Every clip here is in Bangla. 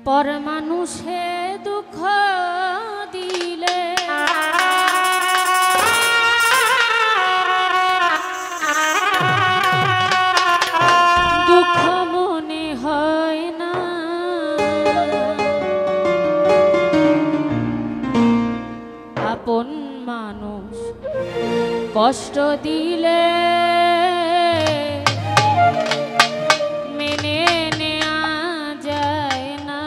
পর মানুষে দুঃখ দিলে দুঃখ মনে হয় না, আপন মানুষ কষ্ট দিলে মেনে নেয়া যায় না।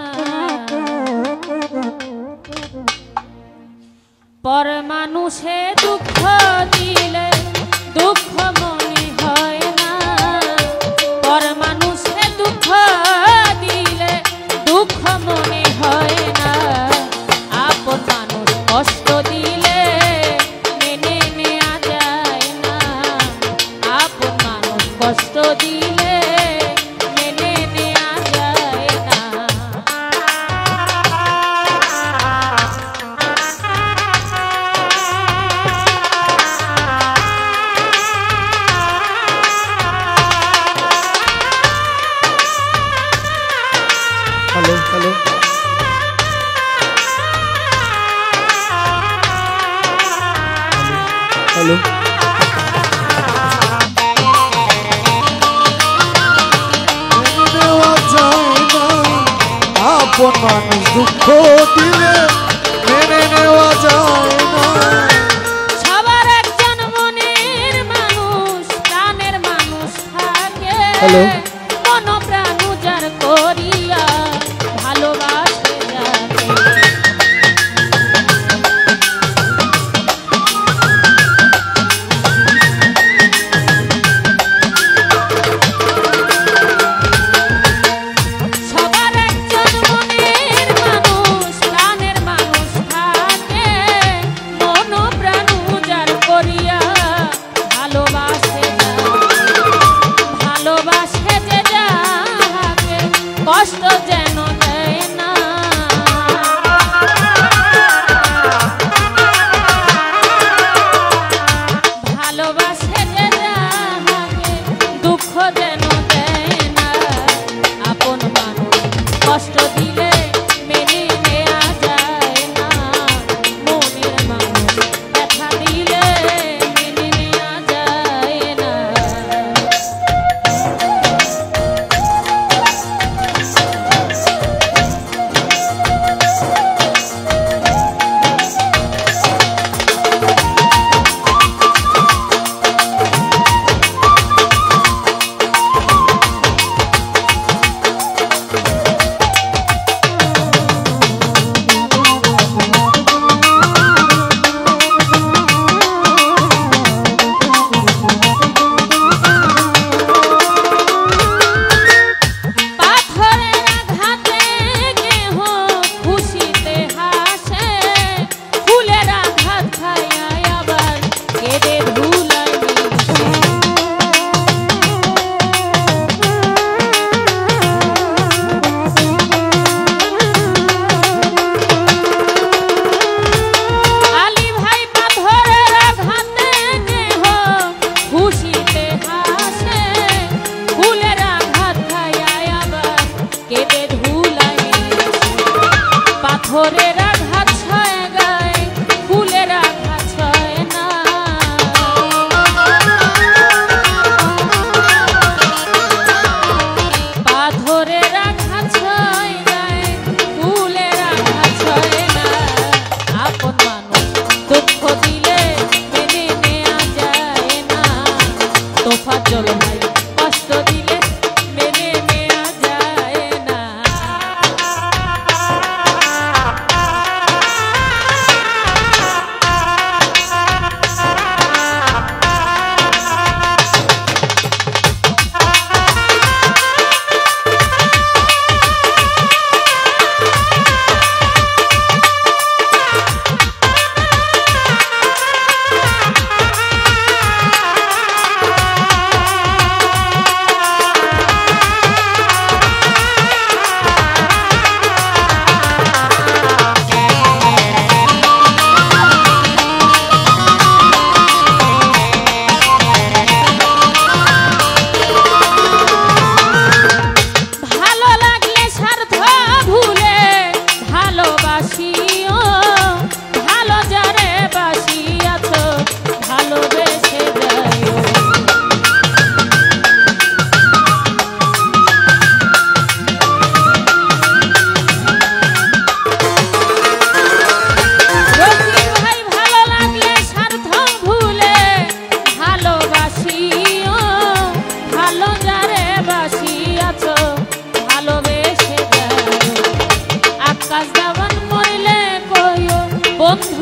পর মানুষে দুঃখ দিলে দুঃখ মনে হয় না, পর মানুষে দুঃখ দিলে দুঃখ মনে হয় না, আপন মানুষ কষ্ট দিলে মেনে নেয়া যায় না, আপন মানুষ কষ্ট দিলে মেনে নেয়া যায় না। হ্যালো হ্যালো হ্যালো আপন মানুষ দুঃখ দিলে মেনে নেওয়া যায় না। সবার একজন মনের মানুষ প্রাণের মানুষ থাকে, মন প্রাণ উজাড় করিয়া ভালোবাসে যাকে। সবার একজন মনের মানুষ প্রাণের মানুষ থাকে, মন প্রাণ উজাড় করিয়া ভালোবাসে ভালোবাসে যে যাহাকে কষ্ট যেন দেয় না। ভালোবাসে যে যাহাকে দুঃখ যেন দেয় না, আপন মানুষ কষ্ট দিলে মেনে নেয়া যায় না, মনের মানুষ ব্যথা দিলে মেনে নেয়া যায় না। পাথরের আঘাত ছয় গায়ে ফুলের আঘাত ছয় না, পাথরের আঘাত ছয় গায়ে ফুলের আঘাত ছয় না, আপন মানুষ দুঃখ দিলে মেনে নেয়া যায় না, তোফাজ্জল ভাই কষ্ট দিলে মেনে নেয়া যায় না। বাসিও ভালো যারে বাসিয়াছ ভালোবেসে যাইও বন্ধু